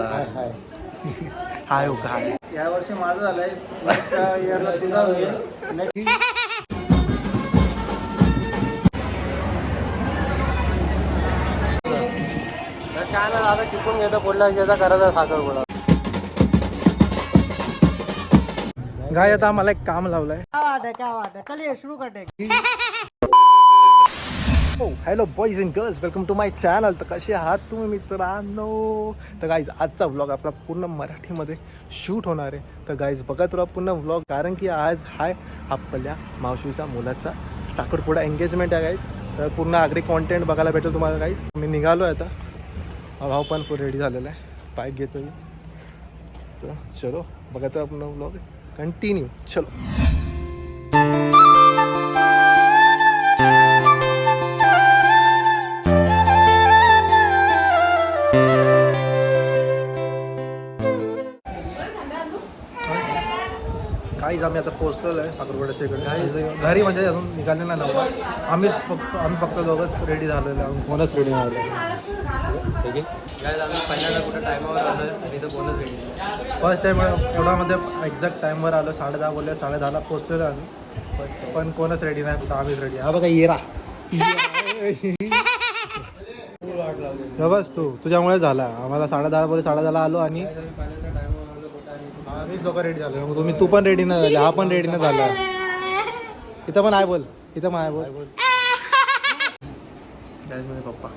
हाय हाय हाय हो हाय. या वर्षी माझं झालंय, नेक्स्ट इयरला तुझा होईल. काय ना दादा शिकून घेतो पुढल्या याचा करायचा साखरपुडा. गाय आता मला एक काम लावलंय. क्या वाट है चलिए शुरू करते हैं. Hello boys and girls, welcome to my channel. तर कसे आहात तुम्ही मित्रांनो? तर गाईज आजचा व्लॉग आपला पूर्ण मराठीमध्ये शूट होणार आहे. तर गाईज बघत राहा पूर्ण व्लॉग, कारण की आज हाय आपल्या मावशीच्या मुलाचा साखरपुडा एंगेजमेंट आहे गाईज. तर पूर्ण आगरी कॉन्टेंट बघायला भेटेल तुम्हाला गाईज. मी निघालो आहे आता, भाऊ पण फुल रेडी झालेला आहे, बाईक घेतो मी. तर चलो बघायचं पूर्ण व्लॉग कंटिन्यू. चलो काहीच आम्ही आता पोहोचलेलो आहे साखरपुड्याच्या इकडे. काही घरी म्हणजे अजून निघाले नाही नव्हतं. आम्ही फक्त दोघंच रेडी झालेलो आहे, कोणच रेडी नाही झालं. पहिल्यांदा कुठं टायमावर आलो आहे आणि इथं कोणच रेडी. फर्स्ट टाईम एवढ्यामध्ये एक्झॅक्ट टाईमवर आलो. 10:30 बोलले, 10:30ला पोहोचलेलो आम्ही, पण कोणच रेडी नाही, फक्त आम्हीच रेडी. हा बघा येरा बस तुझ्यामुळे झाला. आम्हाला 10:30 बोलले, 10:30ला आलो आणि आम्ही लोक रेडी झालो. मग तू पण रेडी नाही झाले, हा पण रेडी नाही झाला. इथं पण आहे बोल, इथं पण आहे बोल. पप्पा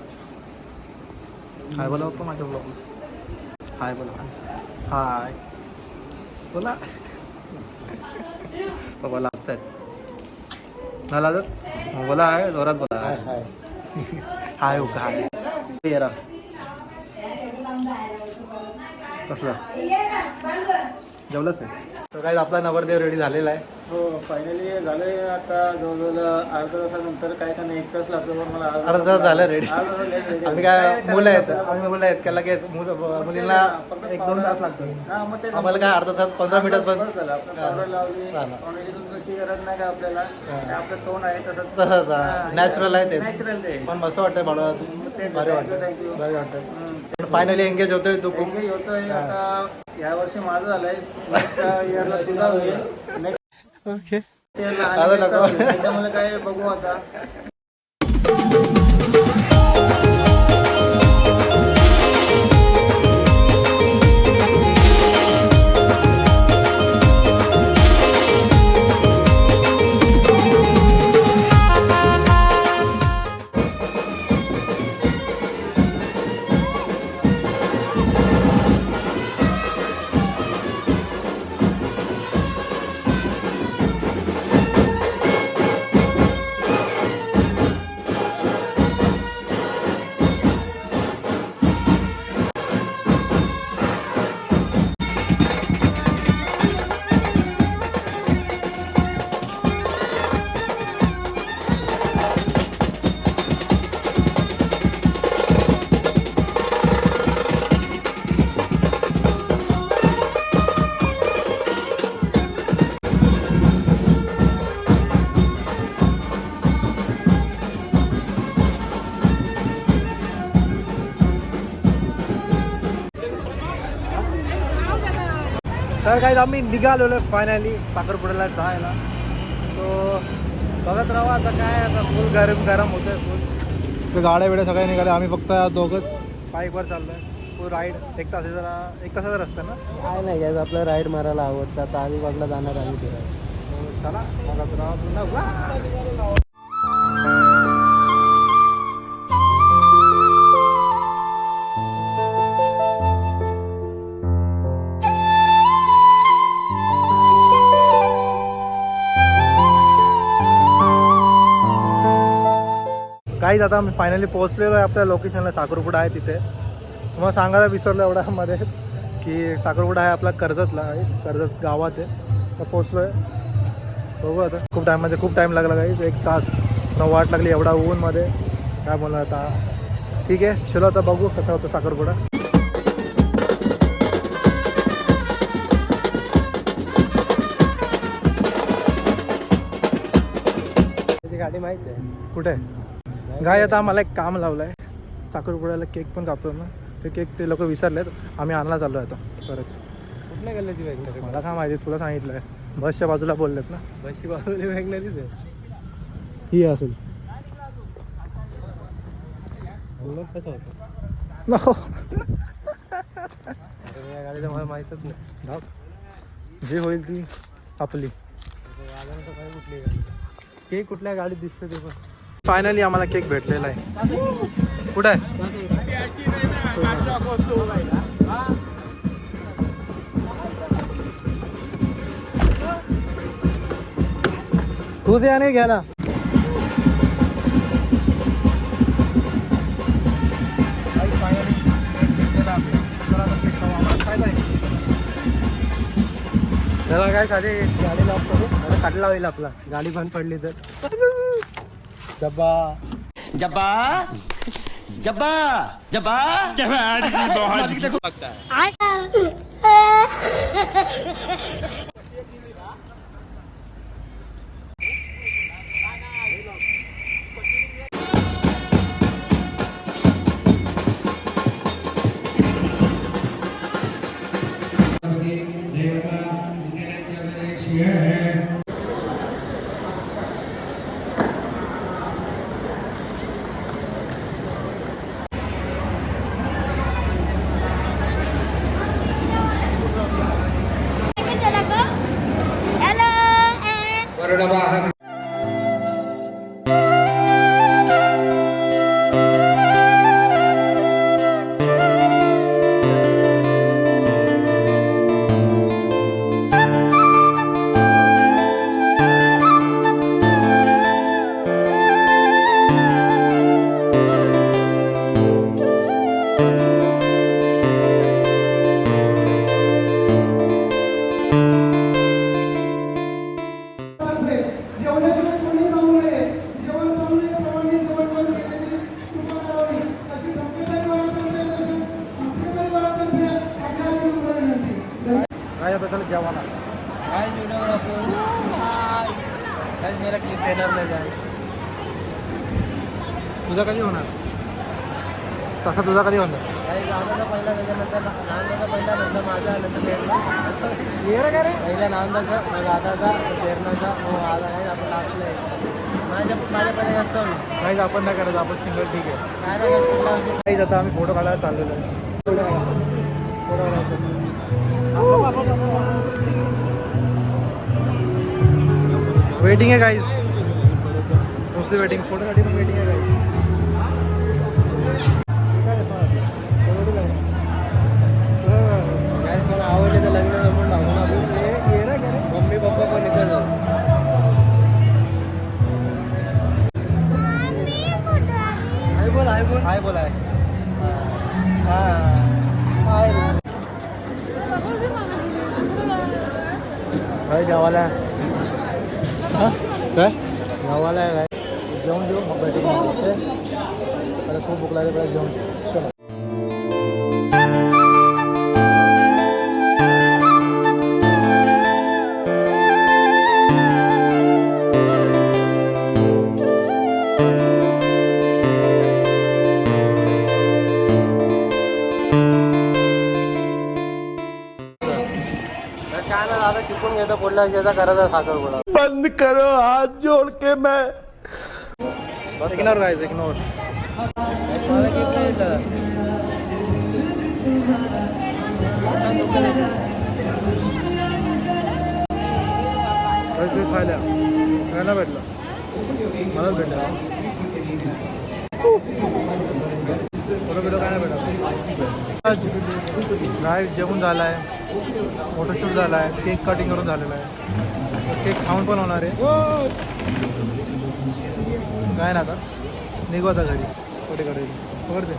हाय बोला, पप्पा माझ्या ब्लॉग हाय बोला. हाय बोला. पप्पा लागतात ना, लागत बोला. आहे जोरात बोला. हाय हाय हाय हो हाय. येरा कसला जेवलंच आहे. तर काय आपला नवरदेव रेडी झालेला आहे. हो फायनली झालंय. आता जवळजवळ अर्धा तासानंतर काय का नाही, 1 तास लागतो, पण मला अर्धा तास झालं रेडी. रेडी. आम्ही काय मुलं आहेत, आम्ही मुलं आहेत, त्याला काय मुलींना 1-2 तास लागतो. हा मग ते आम्हाला काय अर्धा तास 15 मिनिटात पण बस झालं. आपण पावडर लावली, झालं. फाउंडेशनची गरज नाही का आपल्याला. ते आपलं तोंड आहे तसंच तसंच नॅचरल आहे ते. नॅचरल ते पण मस्त वाटतंय बाळा, भारी वाटतं, भारी वाटतं. फायनली एंगेज होतोय तू खूप. एंगेज होतोय. आता या वर्षी माझं झालंय, नेक्स्ट इयरला तुझा होईल. नेक्स्ट ओके त्याच्यामुळे काय बघू आता. तर काही आम्ही निघालेलो आहे फायनली साखरपुड्याला जायला. तो बघत राहा आता. काय आता फुल गरम होतं आहे फुल. गाड्या बिड्या सगळ्या निघाल्या, आम्ही फक्त दोघंच बाईकवर चाललो आहे. फुल राईड 1 तासाचा रस्ता ना. काय नाही घ्यायचं, आपलं राईड मारायला आवडतं. आता अलिबागला जाणार आम्ही फिरायला. चला बघत राहा पुन्हा. काहीच आता आम्ही फायनली पोहोचलेलो आहे आपल्या लोकेशनला. साखरपुडा आहे तिथे. तुम्हाला सांगायला विसरलो एवढ्यामध्येच की साखरपुडा आहे आपला कर्जतला आहे, कर्जत गावात आहे. तर पोहोचलो आहे. बघू आता. खूप टाईम लागला काही, 1 तास 9 वाट लागली एवढा ऊनमध्ये. काय बोलणार आता. ठीक आहे चलो आता बघू कसा होतो साखरपुडा. गाडी माहिती आहे कुठे गाय. आता आम्हाला एक काम लावलं आहे, साखरपुड्याला केक पण कापतो ना, ते केक ते लोक विसरलेत. आम्ही आणायला चाललो आहे आता परत. कुठल्या गल्ल्याची वॅगनरी? मला काय माहिती, तुला सांगितलं आहे. बसच्या बाजूला बोललेत ना. बसची बाजूला वॅगनरीच आहे. ही असेल कसं होतं नको. या गाडीचं मला माहीतच नाही. धाव. जे होईल ती आपली. कुठली गाडी केक कुठल्या गाडीत दिसतं ते पण. फायनली आम्हाला केक भेटलेला आहे. कुठं आहे? तू ते आणि घ्या ना. त्याला काय साधे गाडी लॉक करू आता काढला होईल आपला. गाडी बंद पडली तर. डब्बा जब्बा जब्बा जब्बा जेवायला काय व्हिडिओग्राफर काय मेरा क्लिप देणार नाही काय. तुझा कधी होणार? तसा तुझा कधी होणार? काही नांदाचा पहिला त्याच्यानंतर नांदाचा पहिला नंतर माझा नंतर पेरणा. ये रे काय रे? पहिला नांदाचा मग दादाचा पेरणाचा मग माझा आहे. आपण लास्टला आहे. माझ्या पहिला जास्त होईल. काहीच आपण नाही करायचं, आपण सिंगल ठीक आहे. काय नाही करत पुढल्या वर्षी. काहीच आता आम्ही फोटो काढायला चाललेलो आहे. वेटिंग आहे गाईज, नुसती वेटिंग. फोटोसाठी पण वेटिंग आहे गाईज. गॅस मला आवडले तर लग्न जमून टाकून आपण ये ना काय रे? मम्मी पप्पा पण इकडे जाऊ. हाय बोल, हाय बोल, हाय बोल, हाय. हाय काय गावाला? हां काय गावाला आहे काय? जेवण देऊ मग भेटू. मला खूप भूक लागली, मला जेवण चला. काय ना दादा शिकून घेतो पुढल्या वर्षीचा करायचा साखरपुडा. बंद करो हाथ जोड़ के मैं. Ignore guys, ignore. मला किती येतं? काहीतरी खायला भेटलं. मलाच भेटलं. फोटो काय नाही भेटला. लाईव्ह जेवण झालं आहे, फोटोशूट झाला आहे, केक कटिंग करून झालेला आहे. केक खाऊन पण होणार आहे. काय ना आता निघू आता घरी. पकडते.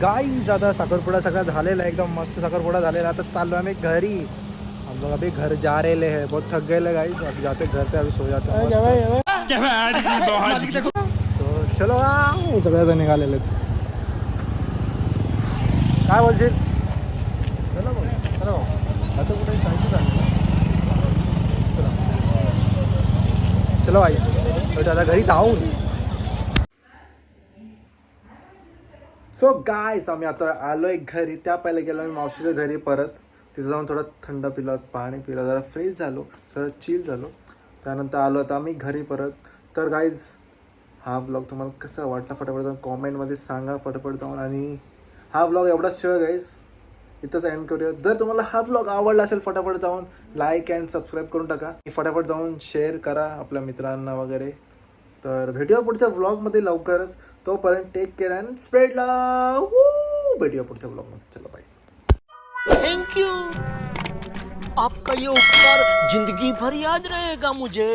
गाईज आता साखरपुडा सगळा झालेला आहे, एकदम मस्त साखरपुडा झालेला. आता चाललो आम्ही घरी. हम लोग अभी घर जा रहे हैं, बहुत थक गए गाइस. अभी जाते घर पे, अभी सो जाते हैं. तो चलो सगळ्या जण निघालेले आहेत. काय बोलशील? चलो चलो आता कुठे जायचं झालं. चलो आईस आता घरी जाऊन. सो गायस आम्ही आता आलोय घरी. त्या पहिले गेलो आम्ही मावशीच्या घरी परत. तिथं जाऊन थोडं थंड पिलं, पाणी पिलं, जरा फ्रेश झालो, जरा चिल झालो. त्यानंतर आलो आता आम्ही घरी परत. तर गाईज हा ब्लॉग तुम्हाला कसा वाटला फटाफट जाऊन कॉमेंटमध्ये सांगा फटाफट जाऊन. आणि हा ब्लॉग एवढाच शेअर गाईज इथंच एंड करूया. जर तुम्हाला हा ब्लॉग आवडला असेल फटाफट जाऊन लाईक अँड सबस्क्राईब करून टाका. फटाफट जाऊन शेअर करा आपल्या मित्रांना वगैरे. तर भेटूया पुढच्या व्लॉगमध्ये लवकरच. तोपर्यंत टेक केअर अँड स्प्रेड लव. भेटूया पुढच्या व्लॉगमध्ये. चला बाय. थैंक यू, आपका ये उपकार जिंदगी भर याद रहेगा मुझे.